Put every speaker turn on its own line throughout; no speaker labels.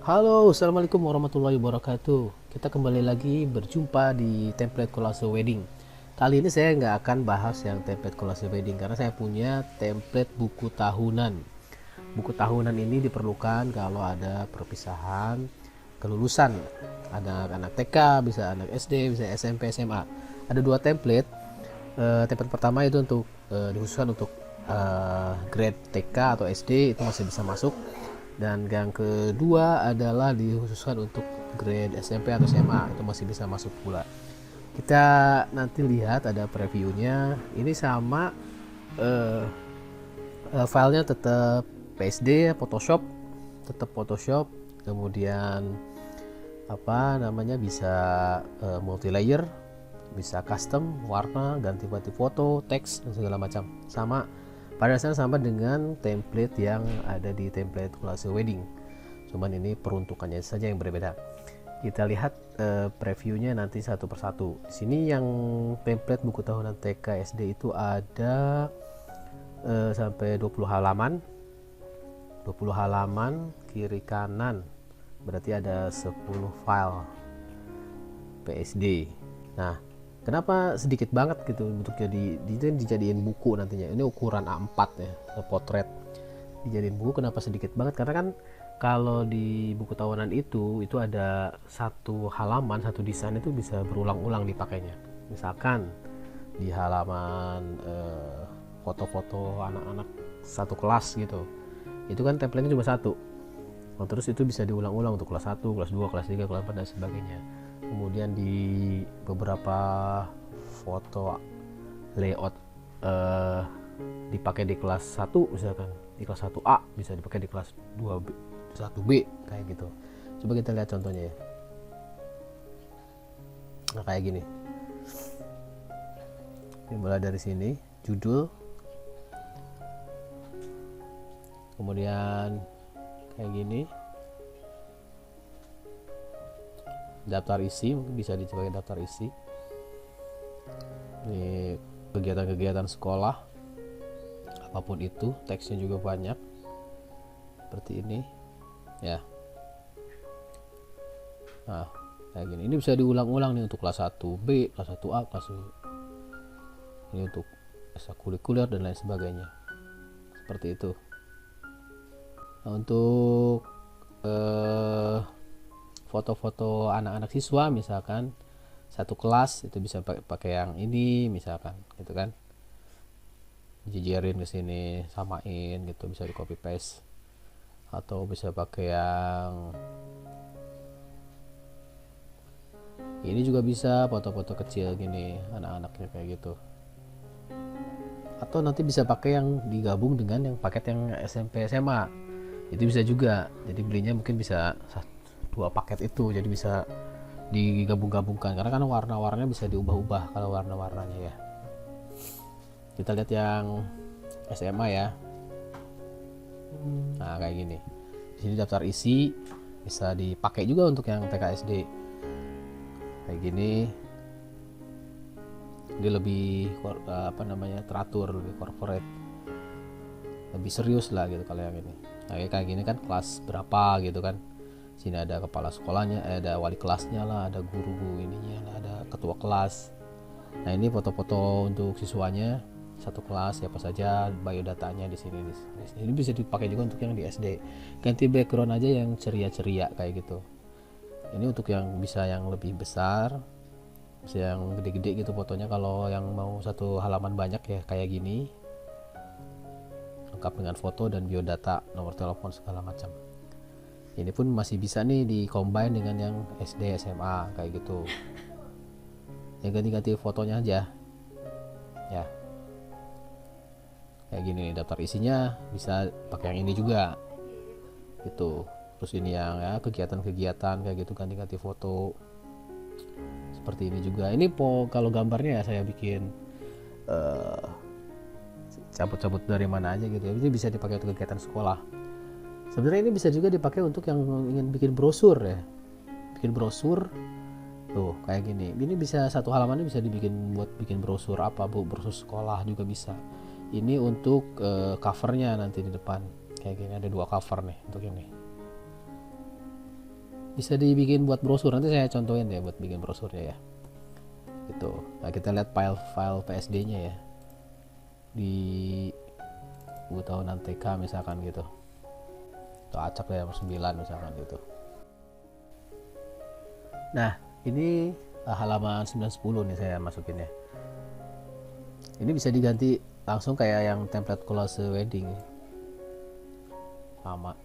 Halo, assalamualaikum warahmatullahi wabarakatuh. Kita kembali lagi berjumpa di template collage wedding. Kali ini saya nggak akan bahas yang template collage wedding karena saya punya template buku tahunan. Buku tahunan ini diperlukan kalau ada perpisahan kelulusan. Ada anak TK, bisa anak SD, bisa SMP, SMA. Ada dua template. Template pertama itu untuk dikhususkan untuk grade TK atau SD, itu masih bisa masuk, dan yang kedua adalah dikhususkan untuk grade SMP atau SMA, itu masih bisa masuk pula. Kita nanti lihat ada previewnya. Ini sama eh, filenya tetap PSD Photoshop, tetap Photoshop. Kemudian apa namanya, bisa multi layer, bisa custom warna, ganti-ganti foto, teks, dan segala macam. Sama, pada dasarnya sama dengan template yang ada di template collage wedding, cuman ini peruntukannya saja yang berbeda. Kita lihat previewnya nanti satu persatu. Di sini yang template buku tahunan TK SD itu ada sampai 20 halaman. 20 halaman kiri kanan, berarti ada 10 file PSD. Nah, kenapa sedikit banget gitu untuk dijadiin buku nantinya? Ini ukuran A4 ya, potret. Dijadiin buku kenapa sedikit banget? Karena kan kalau di buku tahunan itu ada satu halaman, satu desain itu bisa berulang-ulang dipakainya. Misalkan di halaman foto-foto anak-anak satu kelas gitu, itu kan template-nya cuma satu. Nah, terus itu bisa diulang-ulang untuk kelas 1, kelas 2, kelas 3, kelas 4 dan sebagainya. Kemudian di beberapa foto layout dipakai di kelas 1, misalkan di kelas 1A bisa dipakai di kelas 2B, 1B, kayak gitu. Coba kita lihat contohnya ya. Nah, kayak gini. Ini mulai dari sini, judul, kemudian kayak gini, daftar isi, mungkin bisa dicoba daftar isi. Ini kegiatan-kegiatan sekolah, apapun itu, teksnya juga banyak seperti ini ya. Nah, kayak gini, ini bisa diulang-ulang nih untuk kelas 1B, kelas 1A, kelas ini untuk ekstrakurikuler dan lain sebagainya, seperti itu. Nah, untuk foto-foto anak-anak siswa misalkan satu kelas itu bisa pakai yang ini misalkan gitu kan, jejerin ke sini, samain gitu, bisa di copy paste. Atau bisa pakai yang ini juga bisa, foto-foto kecil gini anak-anaknya kayak gitu. Atau nanti bisa pakai yang digabung dengan yang paket yang SMP SMA, itu bisa juga. Jadi belinya mungkin bisa dua paket itu, jadi bisa digabung-gabungkan karena kan warna-warnanya bisa diubah-ubah kalau warna-warnanya ya. Kita lihat yang SMA ya. Nah, kayak gini. Di sini daftar isi bisa dipakai juga untuk yang TKSD. Kayak gini. Dia lebih teratur, lebih corporate. Lebih serius lah gitu kalau yang ini. Nah, kayak gini kan kelas berapa gitu kan. Sini ada kepala sekolahnya, ada wali kelasnya lah, ada guru ininya lah, ada ketua kelas. Nah, ini foto-foto untuk siswanya satu kelas siapa saja, biodatanya di sini. Ini bisa dipakai juga untuk yang di SD. Ganti background aja yang ceria-ceria kayak gitu. Ini untuk yang bisa yang lebih besar, bisa yang gede-gede gitu fotonya. Kalau yang mau satu halaman banyak ya kayak gini, lengkap dengan foto dan biodata, nomor telepon segala macam. Ini pun masih bisa nih di combine dengan yang SD SMA kayak gitu. Ya ganti-ganti fotonya aja ya. Kayak gini nih, daftar isinya bisa pakai yang ini juga gitu. Terus ini yang ya kegiatan-kegiatan kayak gitu, ganti-ganti foto seperti ini juga. Ini kalau gambarnya ya saya bikin cabut-cabut dari mana aja gitu ya. Ini bisa dipakai untuk kegiatan sekolah. Sebenarnya ini bisa juga dipakai untuk yang ingin bikin brosur ya, bikin brosur tuh kayak gini. Ini bisa satu halaman ini bisa dibikin buat bikin brosur apa bu, brosur sekolah juga bisa. Ini untuk covernya nanti di depan kayak gini, ada dua cover nih untuk ini. bisa dibikin buat brosur. Nanti saya contohin deh buat bikin brosurnya ya gitu. Nah, kita lihat file PSD nya ya di buku tahunan TK misalkan gitu, atau acak ya 9 misalkan gitu. Nah ini halaman 910 nih saya masukin ya. Ini bisa diganti langsung kayak yang template collage wedding, sama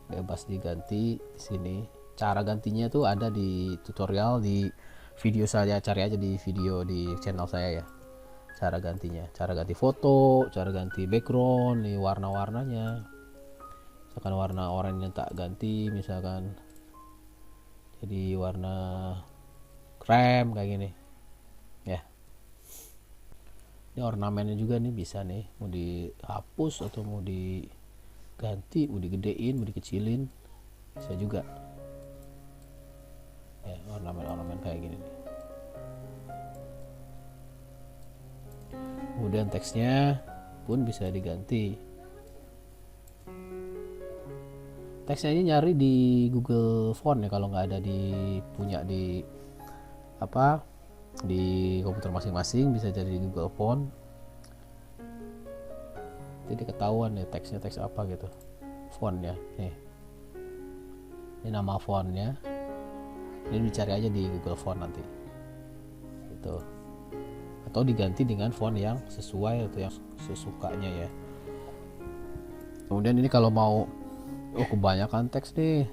bebas diganti di sini. Cara gantinya tuh ada di tutorial di video saya, cari aja di video di channel saya ya. Cara gantinya, cara ganti foto, cara ganti background, nih warna-warnanya. Misalkan warna oranye tak ganti, misalkan jadi warna krem kayak gini ya. Ini ornamennya juga nih bisa nih, mau dihapus atau mau diganti, mau digedein, mau dikecilin, bisa juga ya, ornamen kayak gini nih. Kemudian teksnya pun bisa diganti. Teksnya ini nyari di Google Font ya, kalau nggak ada punya di komputer masing-masing, bisa jadi di Google Font. Jadi ketahuan nih teksnya teks apa gitu, fontnya nih. Ini nama fontnya, ini dicari aja di Google Font nanti gitu, atau diganti dengan font yang sesuai atau yang sesukanya ya. Kemudian ini kalau mau kebanyakan teks nih,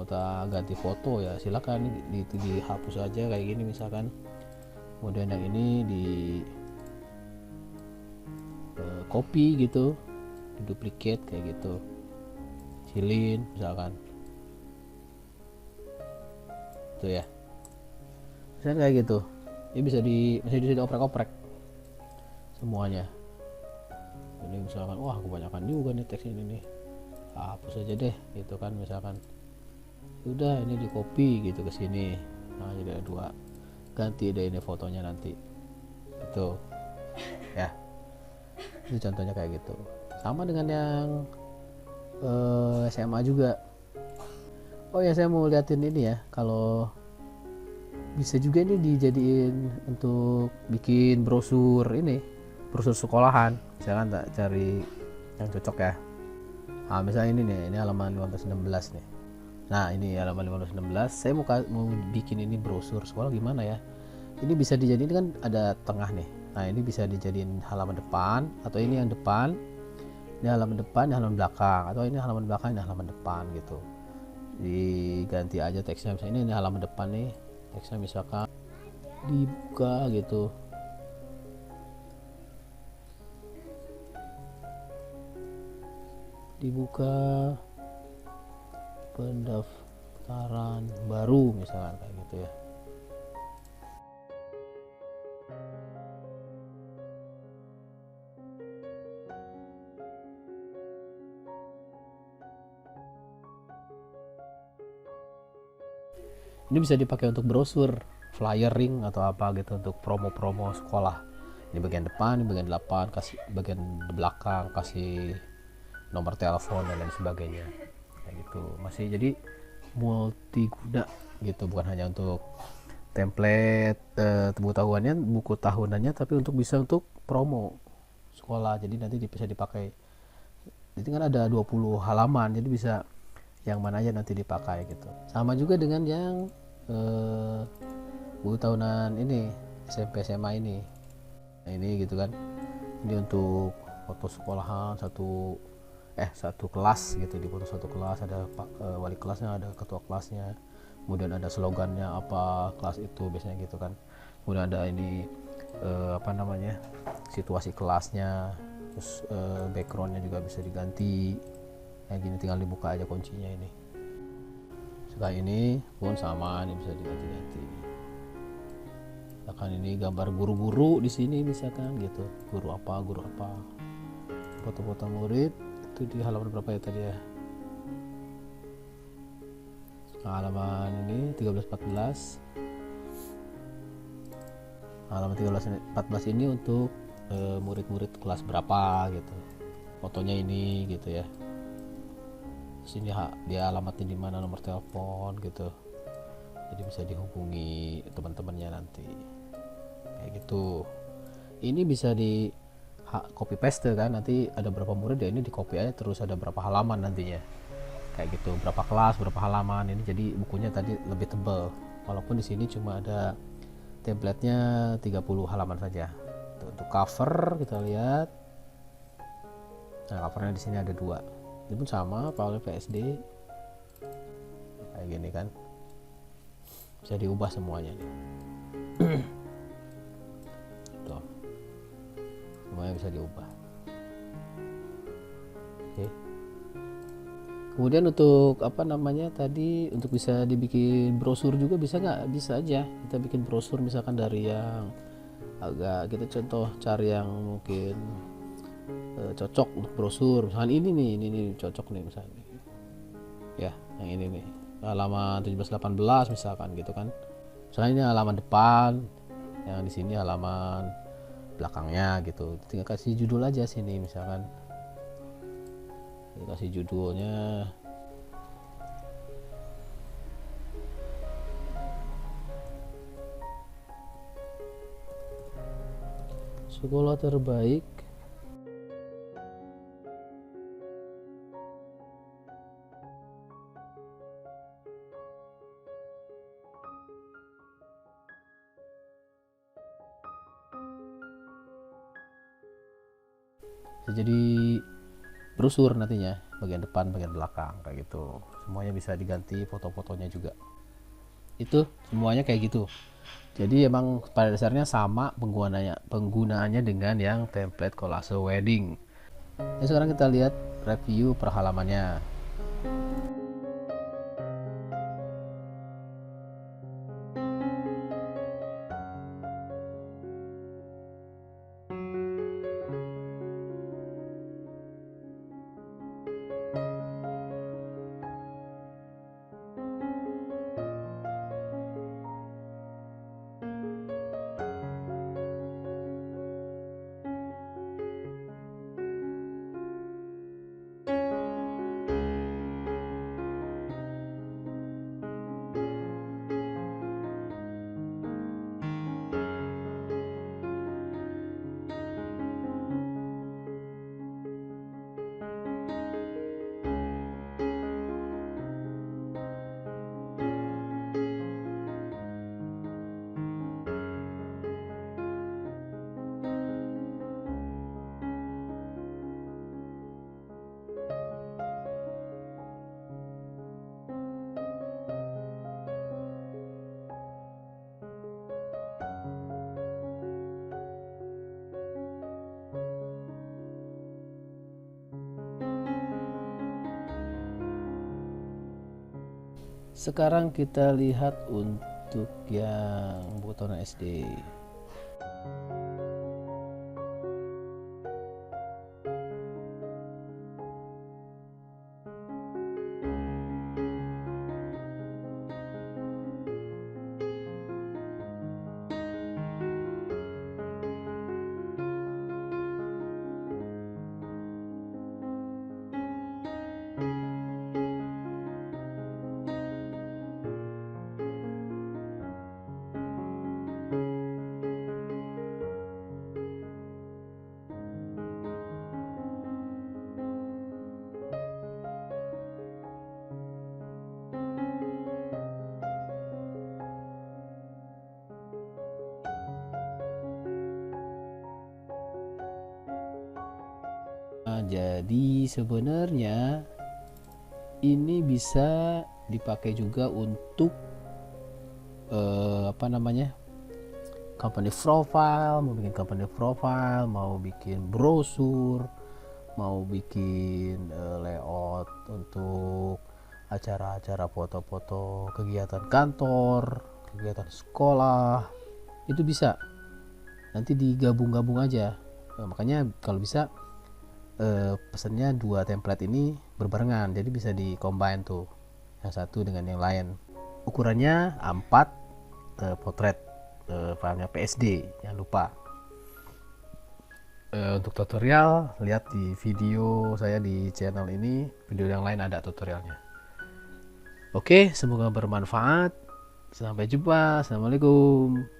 tak ganti foto ya silakan dihapus aja kayak gini misalkan. Kemudian yang ini di copy gitu, di duplicate kayak gitu, kecilin misalkan itu ya, misalkan kayak gitu. Ini bisa dioprek-oprek semuanya. Ini misalkan wah kebanyakan juga nih teks ini nih, hapus aja deh gitu kan misalkan. Udah ini di copy gitu ke sini, nah jadi ada 2, ganti deh ini fotonya nanti gitu ya. Itu contohnya kayak gitu. Sama dengan yang SMA juga. Oh ya, saya mau liatin ini ya, kalau bisa juga ini dijadiin untuk bikin brosur ini, brosur sekolahan. Misalkan tak cari yang cocok ya. Nah misalnya ini nih, ini halaman 1516 nih. Nah ini halaman 1516, saya mau bikin ini brosur sekolah gimana ya. Ini bisa dijadiin, kan ada tengah nih. Nah ini bisa dijadiin halaman depan, atau ini yang depan, ini halaman depan, ini halaman belakang, atau ini halaman belakang, ini halaman depan gitu. Diganti aja teksnya, misalnya ini halaman depan nih, teksnya misalkan dibuka gitu, dibuka pendaftaran baru misalkan kayak gitu ya. Ini bisa dipakai untuk brosur, flyering atau apa gitu, untuk promo-promo sekolah. Ini bagian depan, ini bagian 8, kasih bagian belakang, kasih nomor telepon dan lain sebagainya kayak gitu. Masih jadi multiguna gitu, bukan hanya untuk template buku tahunannya, tapi bisa untuk promo sekolah. Jadi nanti bisa dipakai, jadi kan ada 20 halaman, jadi bisa yang mana aja nanti dipakai gitu. Sama juga dengan yang buku tahunan ini SMP SMA ini. Nah ini gitu kan, ini untuk foto sekolahan satu kelas gitu, di foto satu kelas ada wali kelasnya, ada ketua kelasnya, kemudian ada slogannya apa kelas itu biasanya gitu kan. Kemudian ada ini situasi kelasnya, terus backgroundnya juga bisa diganti kayak gini, tinggal dibuka aja kuncinya ini. Sekarang ini pun sama, ini bisa diganti-ganti. Misalkan ini gambar guru-guru di sini misalkan gitu, guru apa, foto-foto murid itu di halaman berapa ya tadi ya? Halaman ini 13-14. Halaman 13-14 ini untuk murid-murid kelas berapa gitu, fotonya ini gitu ya. Sini dia alamatnya di mana, nomor telepon gitu, jadi bisa dihubungi teman-temannya nanti kayak gitu. Ini bisa di copy paste kan, nanti ada berapa murid ya, ini di copy aja terus ada berapa halaman nantinya kayak gitu, berapa kelas berapa halaman. Ini jadi bukunya tadi lebih tebal, walaupun di sini cuma ada templatenya 30 halaman saja. Untuk cover kita lihat, nah covernya di sini ada 2, ini pun sama PAUL PSD kayak gini kan, bisa diubah semuanya nih. Tuh, semuanya bisa diubah. Oke. Kemudian untuk apa namanya tadi, untuk bisa dibikin brosur juga bisa nggak? Bisa aja kita bikin brosur misalkan dari yang agak, kita contoh cari yang mungkin cocok untuk brosur. Misalkan ini cocok nih misalnya ya, yang ini nih halaman 17-18 misalkan gitu kan. Misalnya ini halaman depan, yang di sini halaman belakangnya gitu, tinggal kasih judul aja sini misalkan, kasih judulnya sekolah terbaik jadi brosur nantinya, bagian depan bagian belakang kayak gitu, semuanya bisa diganti foto-fotonya juga, itu semuanya kayak gitu. Jadi emang pada dasarnya sama penggunaannya dengan yang template kolase wedding. Nah, sekarang kita lihat review per halamannya. Sekarang kita lihat untuk yang buku tahunan SD. Nah, jadi sebenarnya ini bisa dipakai juga untuk apa namanya, company profile, mau bikin brosur, mau bikin layout untuk acara-acara foto-foto kegiatan kantor, kegiatan sekolah, itu bisa nanti digabung-gabung aja. Nah, makanya kalau bisa pesennya 2 template ini berbarengan, jadi bisa di combine tuh yang satu dengan yang lain. Ukurannya A4 potret, filenya PSD, jangan lupa. Untuk tutorial lihat di video saya di channel ini, video yang lain ada tutorialnya. Oke, semoga bermanfaat. Sampai jumpa. Assalamualaikum.